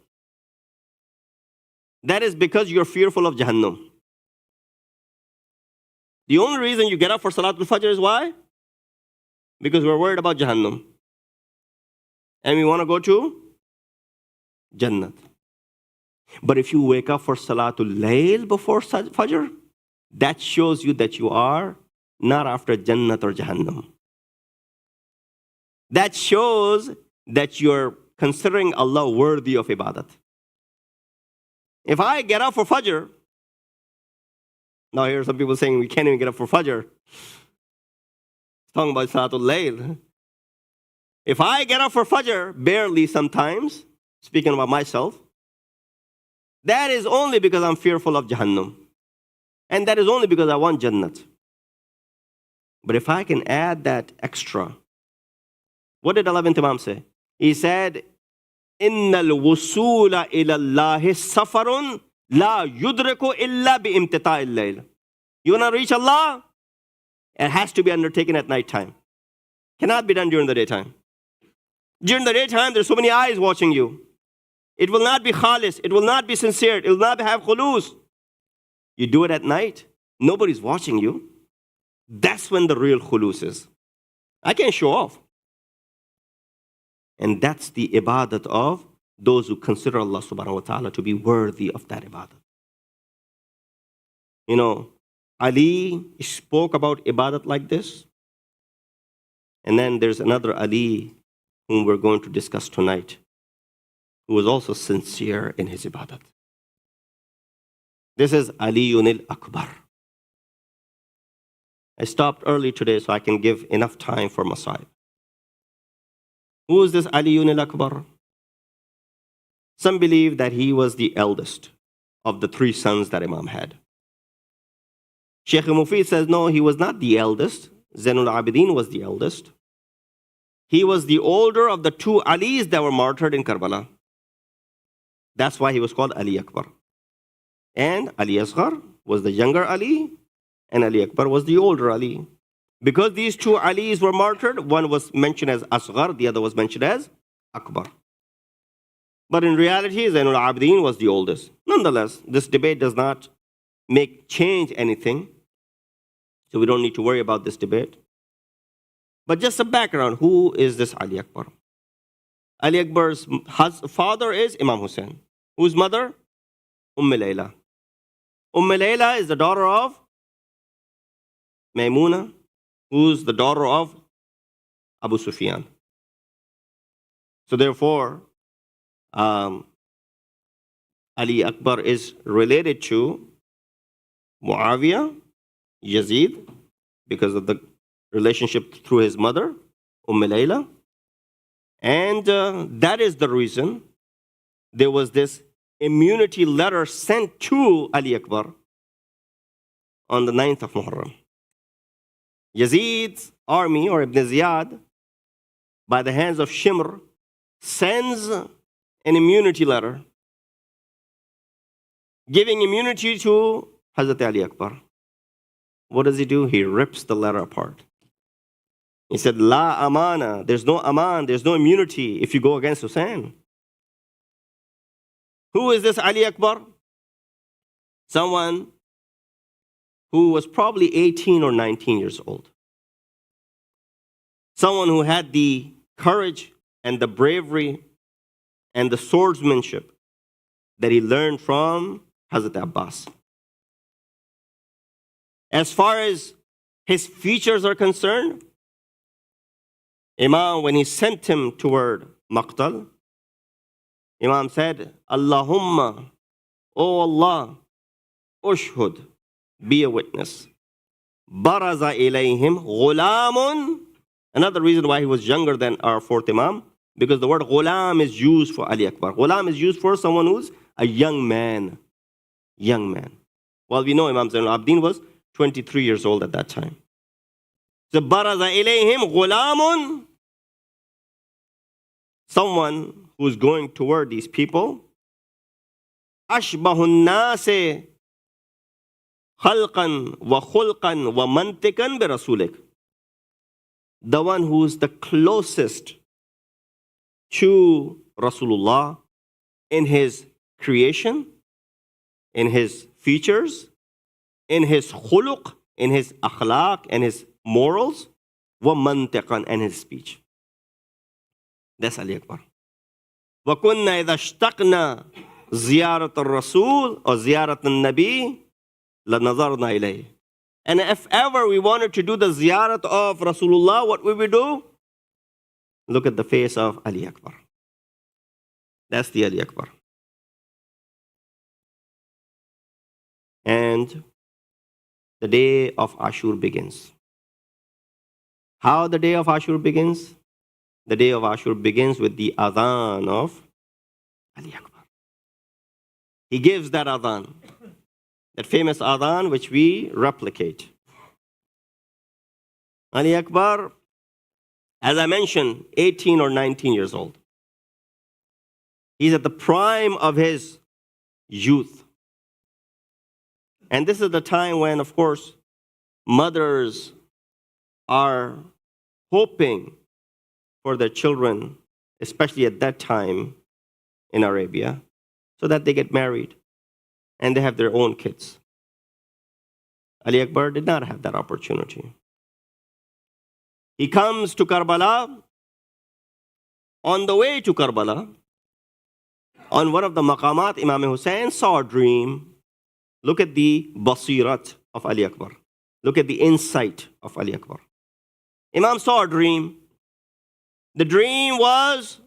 that is because you're fearful of Jahannam. The only reason you get up for Salatul Fajr is why? Because we're worried about Jahannam. And we want to go to Jannat. But if you wake up for Salatul Layl before Fajr, that shows you that you are not after Jannat or Jahannam. That shows that you're considering Allah worthy of ibadat. If I get up for Fajr, now here are some people saying we can't even get up for Fajr. It's talking about Salatul Layl. If I get up for Fajr, barely sometimes, speaking about myself, that is only because I'm fearful of Jahannam. And that is only because I want Jannat. But if I can add that extra, what did Allah bin Imam say? He said, Innal wusula ilallahi safarun la yudriku illa bi imtita'il layl. You want to reach Allah? It has to be undertaken at night time. Cannot be done during the daytime. During the daytime, there's so many eyes watching you. It will not be khalis. It will not be sincere. It will not have khulus. You do it at night. Nobody's watching you. That's when the real khulus is. I can't show off. And that's the ibadat of those who consider Allah subhanahu wa ta'ala to be worthy of that ibadat. You know, Ali spoke about ibadat like this. And then there's another Ali whom we're going to discuss tonight, who was also sincere in his ibadat. This is Aliyun al-Akbar. I stopped early today so I can give enough time for Masai. Who is this Aliyun al-Akbar? Some believe that he was the eldest of the three sons that Imam had. Sheikh Mufid says, no, he was not the eldest. Zainul Abidin was the eldest. He was the older of the two Alis that were martyred in Karbala. That's why he was called Ali Akbar. And Ali Asghar was the younger Ali, and Ali Akbar was the older Ali. Because these two Alis were martyred, one was mentioned as Asghar, the other was mentioned as Akbar. But in reality, Zainul Abidin was the oldest. Nonetheless, this debate does not change anything, so we don't need to worry about this debate. But just a background, who is this Ali Akbar? Ali Akbar's father is Imam Hussein. Whose mother? Layla. Layla is the daughter of Maimuna, who's the daughter of Abu Sufyan. So therefore, Ali Akbar is related to Muawiyah, Yazid, because of the relationship through his mother, Layla. And that is the reason there was this immunity letter sent to Ali Akbar on the 9th of Muharram. Yazid's army, or Ibn Ziyad, by the hands of Shimr, sends an immunity letter giving immunity to Hazrat Ali Akbar. What does he do? He rips the letter apart. He said, La amana, there's no aman, there's no immunity if you go against Hussein. Who is this Ali Akbar? Someone who was probably 18 or 19 years old. Someone who had the courage and the bravery and the swordsmanship that he learned from Hazrat Abbas. As far as his features are concerned, Imam, when he sent him toward Maqtal, Imam said, Allahumma, O Allah, ushhud, be a witness. Baraza ilayhim ghulamun. Another reason why he was younger than our fourth Imam, because the word ghulam is used for Ali Akbar. Ghulam is used for someone who's a young man. Young man. Well, we know Imam Zainul Abidin was 23 years old at that time. So, baraza ilayhim ghulamun. Someone who's going toward these people. Ashbahun nase khalqan wa khulqan wa mantiqan bi rasulik. The one who's the closest to Rasulullah in his creation, in his features, in his khuluq, in his akhlaq, and his morals, wa mantiqan, and his speech. That's Ali Akbar. وَكُنَّا إِذَا اشْتَقْنَا زِيَارَةَ الرَّسُولِ or زِيَارَةَ النَّبِي لَنَظَرْنَا إِلَيْهِ. And if ever we wanted to do the ziyarat of Rasulullah, what would we do? Look at the face of Ali Akbar. That's the Ali Akbar. And the day of Ashur begins. How the day of Ashur begins? The day of Ashur begins with the adhan of Ali Akbar. He gives that adhan, that famous adhan which we replicate. Ali Akbar, as I mentioned, 18 or 19 years old. He's at the prime of his youth. And this is the time when, of course, mothers are hoping for their children, especially at that time in Arabia, so that they get married and they have their own kids. Ali Akbar did not have that opportunity. He comes to Karbala. On the way to Karbala, on one of the maqamat, Imam Hussein saw a dream. Look at the basirat of Ali Akbar. Look at the insight of Ali Akbar. Imam saw a dream. The dream was,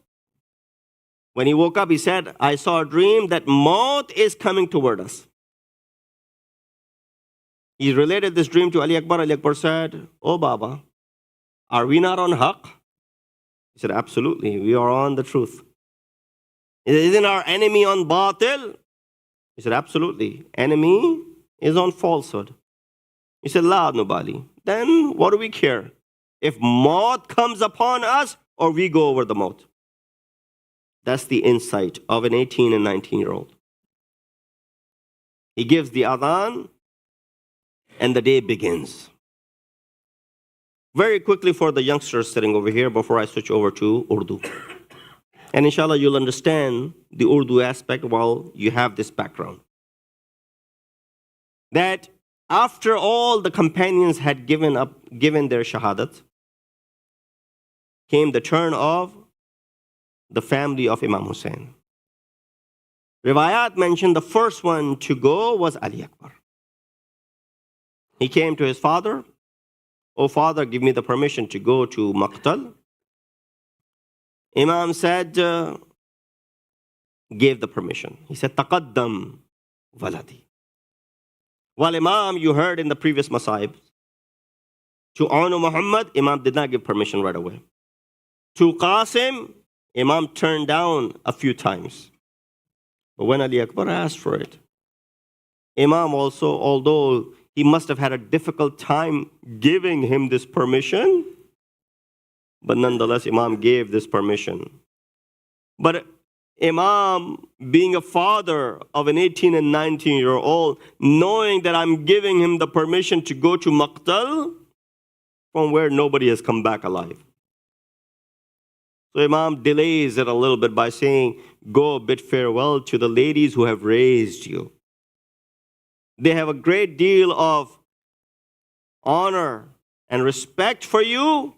when he woke up, he said, I saw a dream that maut is coming toward us. He related this dream to Ali Akbar. Ali Akbar said, Oh Baba, are we not on haq? He said, absolutely, we are on the truth. Isn't our enemy on batil? He said, absolutely, enemy is on falsehood. He said, La nubali. Then what do we care? If maut comes upon us, or we go over the maut. That's the insight of an 18 and 19-year-old. He gives the adhan, and the day begins. Very quickly for the youngsters sitting over here before I switch over to Urdu. And inshallah, you'll understand the Urdu aspect while you have this background. That after all the companions had given their shahadat, came the turn of the family of Imam Hussein. Riwayat mentioned the first one to go was Ali Akbar. He came to his father. Oh father, give me the permission to go to Maqtal. Imam said, gave the permission. He said, Taqaddam waladi. While Imam, you heard in the previous Masaib, to honor Muhammad, Imam did not give permission right away. To Qasim, Imam turned down a few times. But when Ali Akbar asked for it, Imam also, although he must have had a difficult time giving him this permission, but nonetheless, Imam gave this permission. But Imam, being a father of an 18 and 19-year-old, knowing that I'm giving him the permission to go to Maqtal, from where nobody has come back alive. So Imam delays it a little bit by saying, go bid farewell to the ladies who have raised you. They have a great deal of honor and respect for you,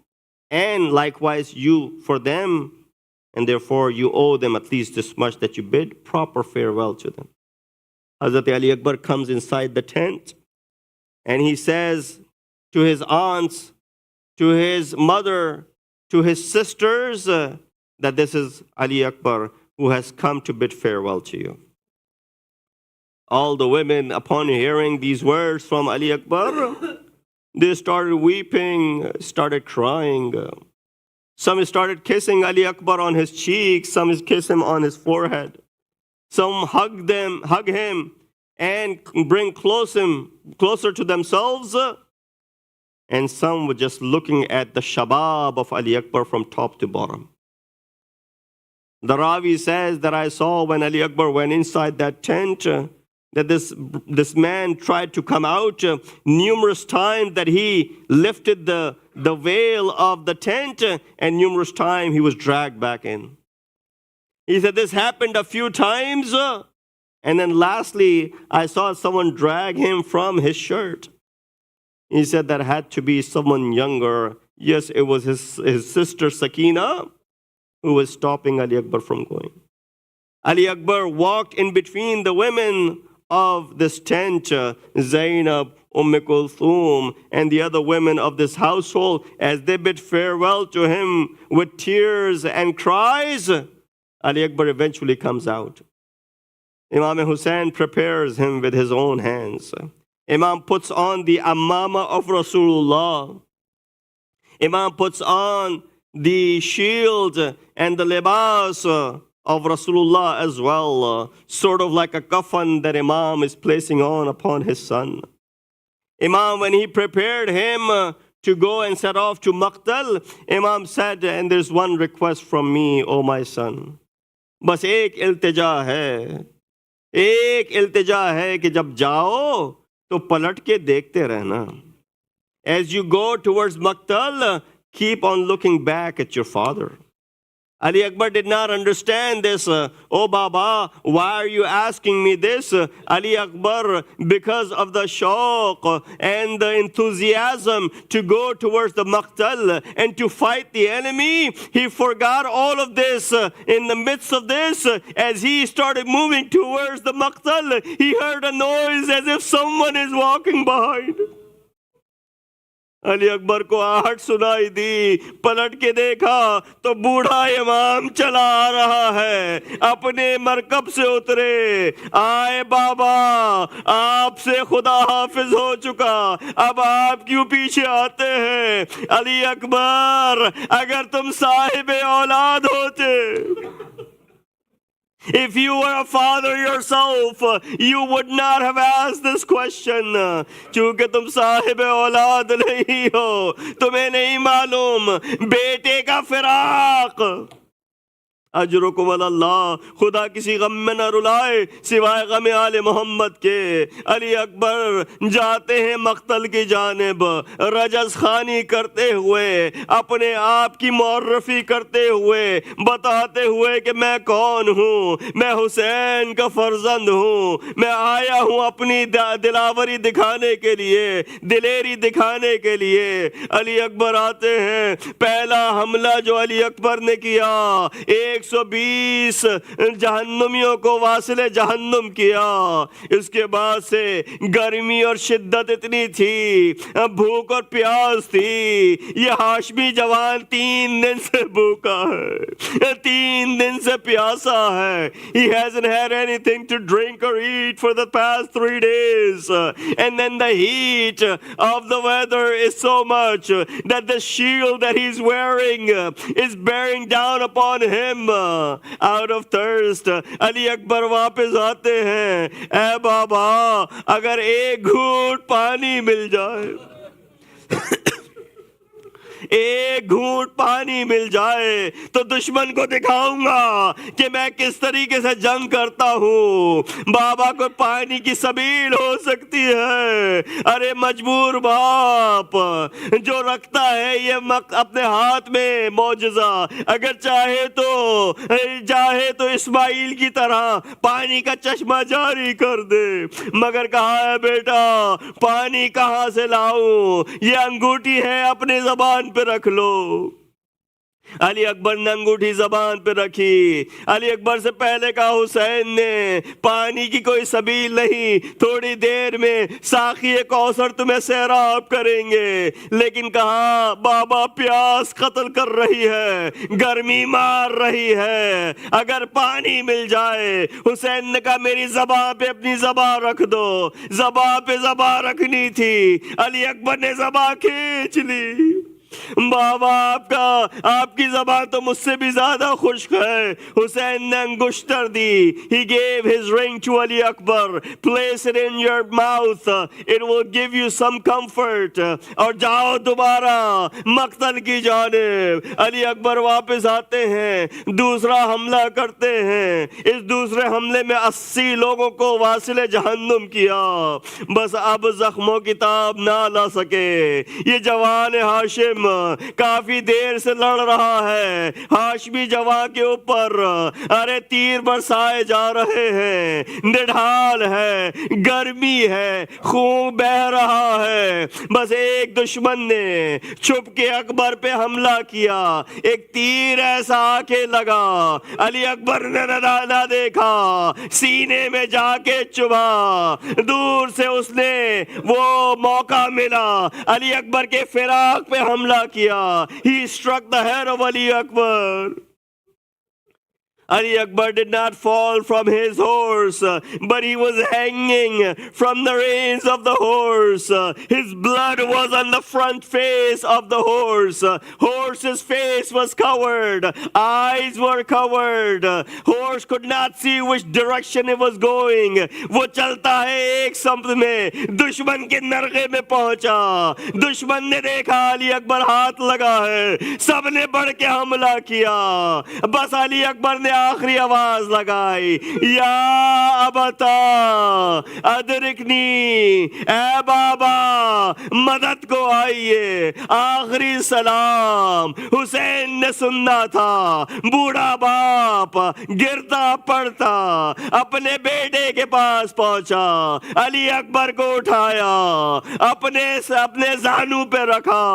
and likewise you for them, and therefore you owe them at least this much that you bid proper farewell to them. Hazrat Ali Akbar comes inside the tent. And he says to his aunts, to his mother, to his sisters, that this is Ali Akbar who has come to bid farewell to you. All the women, upon hearing these words from Ali Akbar, they started weeping, started crying. Some started kissing Ali Akbar on his cheeks, some kissed him on his forehead. Some hug him, and bring closer to themselves. And some were just looking at the shabab of Ali Akbar from top to bottom. The Ravi says that I saw when Ali Akbar went inside that tent, that this man tried to come out numerous times, that he lifted the veil of the tent, and numerous times he was dragged back in. He said this happened a few times, and then lastly, I saw someone drag him from his shirt. He said that had to be someone younger. Yes, it was his sister Sakina who was stopping Ali Akbar from going. Ali Akbar walked in between the women of this tent, Zainab, Kulthum, and the other women of this household, as they bid farewell to him with tears and cries. Ali Akbar eventually comes out. Imam Hussein prepares him with his own hands. Imam puts on the amama of Rasulullah. Imam puts on the shield and the libas of Rasulullah as well, sort of like a kafan that Imam is placing on upon his son. Imam, when he prepared him to go and set off to Maqtal, Imam said, and there's one request from me, O my son. बस एक इल्तिजा है, एक इल्तिजा है कि जब जाओ तो पलट के देखते रहना. As you go towards Maqtal, keep on looking back at your father. Ali Akbar did not understand this. Oh Baba, why are you asking me this? Ali Akbar, because of the shauq and the enthusiasm to go towards the Maqtal and to fight the enemy, he forgot all of this. In the midst of this, as he started moving towards the Maqtal, he heard a noise as if someone is walking behind. Ali Akbar को आहट सुनाई दी, पलट के देखा तो बूढ़ा इमाम चला आ रहा है, अपने मरकब से उतरे. आए बाबा, आपसे खुदा हाफिज हो चुका, अब आप क्यों पीछे आते हैं? अली अकबर, अगर तुम साहिब औलाद होते, if you were a father yourself, you would not have asked this question. चूंकि तुम साहिब औलाद नहीं हो, तुम्हें नहीं मालूम बेटे का फिराक. अजरुकुम अल्लाह, खुदा किसी गम में न रुलाए सिवाय गम आले मोहम्मद के. अली अकबर जाते हैं मक्तल की जानिब, रजस खानी करते हुए, अपने आप की मुअर्रफी करते हुए, बताते हुए कि मैं कौन हूँ, मैं हुसैन का फर्जंद हूँ, मैं आया हूँ अपनी दिलावरी दिखाने के लिए, दिलेरी दिखाने के लिए. अली अकबर आते हैं. पहला हमला जो अली अकबर ने किया, 120 जहन्नुमियों को वासिले जहन्नुम किया. इसके बाद से गर्मी और शिद्दत इतनी थी, भूख और प्यास थी. ये हाशमी जवान 3 दिन से भूखा है, 3 दिन से प्यासा है. He hasn't had anything to drink or eat for the past 3 days. And then the heat of the weather is so much that the shield that he's wearing is bearing down upon him. Out of thirst, Ali Akbar वापस आते हैं. ऐ बाबा, अगर एक घूंट पानी मिल जाए, एक घूंट पानी मिल जाए तो दुश्मन को दिखाऊंगा कि मैं किस तरीके से जंग करता हूँ. बाबा को पानी की सबील हो सकती है. अरे मजबूर बाप जो रखता है ये अपने हाथ में मौजज़ा, अगर चाहे तो इस्माइल की तरह पानी का चश्मा जारी कर दे. मगर कहा है बेटा, पानी कहाँ से लाऊं? ये अंगूठी है, अपनी ज़बान पे रख लो. अली अकबर ने अंगूठी जबान पे रखी। अली अकबर से पहले कहा हुसैन ने, पानी की कोई सबील नहीं, थोड़ी देर में साखी कौसर तुम्हें सैराब करेंगे। लेकिन कहा बाबा प्यास कत्ल कर रही है, गर्मी मार रही है, अगर पानी मिल जाए। हुसैन ने कहा मेरी ज़बां पे अपनी ज़बां रख दो। ज़बां पे ज़बां रखनी थी, अली अकबर ने ज़बां खींच ली। बाबा आपकी ज़बान तो मुझसे भी ज्यादा खुश्क है। हुसैन ने अंगुश्तर दी। He gave his ring to Ali Akbar. Place it in your mouth. It will give you some comfort. और जाओ दोबारा मक्तल की जानिब। अली अकबर वापस आते हैं, दूसरा हमला करते हैं। इस दूसरे हमले में 80 लोगों को वासिले जहन्नुम किया। बस अब जख्मों की ताब ना ला सके। ये जवान हाशिम काफी देर से लड़ रहा है। हाशमी जवान के ऊपर अरे तीर बरसाए जा रहे हैं। निढाल है, गर्मी है, खून बह रहा है। बस एक दुश्मन ने छुप के अकबर पे हमला किया। एक तीर ऐसा आके लगा, अली अकबर ने ना देखा, सीने में जाके चुभा। दूर से उसने वो मौका मिला, अली अकबर के फिराक पे हमला किया। He struck the head of Ali Akbar. Ali Akbar did not fall from his horse, but he was hanging from the reins of the horse. His blood was on the front face of the horse. Horse's face was covered. Eyes were covered. Horse could not see which direction it was going. वो चलता है एक sump में, दुश्मन के नरगे में पहुंचा। दुश्मन ने देखा अली अकबर हाथ लगा है, सबने बढ़ के हमला किया। बस अली अकबर ने आखिरी आवाज लगाई, या अबता अदरिकनी, ए बाबा मदद को आइए। आखिरी सलाम हुसैन ने सुनना था। बूढ़ा बाप गिरता पड़ता अपने बेटे के पास पहुंचा, अली अकबर को उठाया, अपने जानू पे रखा।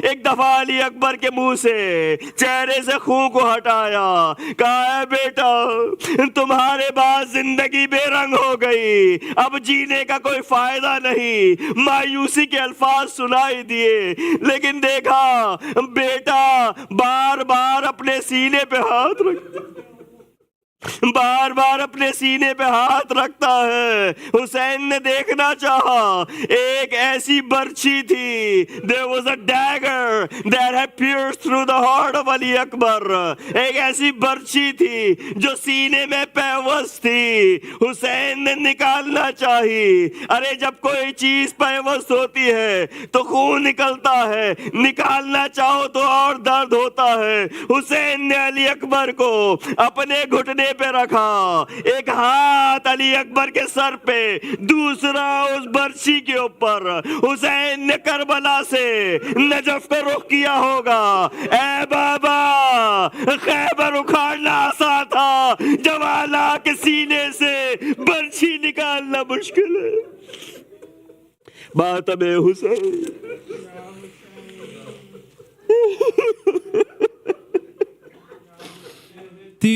एक दफा अली अकबर के मुंह से चेहरे से खून को हटाया, कहा बेटा तुम्हारे बाद जिंदगी बेरंग हो गई, अब जीने का कोई फायदा नहीं। मायूसी के अल्फाज सुनाई दिए, लेकिन देखा बेटा बार बार अपने सीने पे हाथ बार बार अपने सीने पे हाथ रखता है। हुसैन ने देखना चाहा, एक ऐसी बर्छी थी, there was a dagger that had pierced through the heart of Ali Akbar। एक ऐसी बर्छी थी जो सीने में पैवस्त थी। हुसैन ने निकालना चाहिए। अरे जब कोई चीज पैवस्त होती है तो खून निकलता है, निकालना चाहो तो और दर्द होता है। हुसैन ने अली अकबर को अपने घुटने पे रखा, एक हाथ अली अकबर के सर पे, दूसरा उस बर्छी के ऊपर। हुसैन ने करबला से नजफ को रुख किया होगा। ए बाबा खैबर उखाड़ना आसान था, जवाला के सीने से बर्छी निकालना मुश्किल है। बात अब हुसैन ती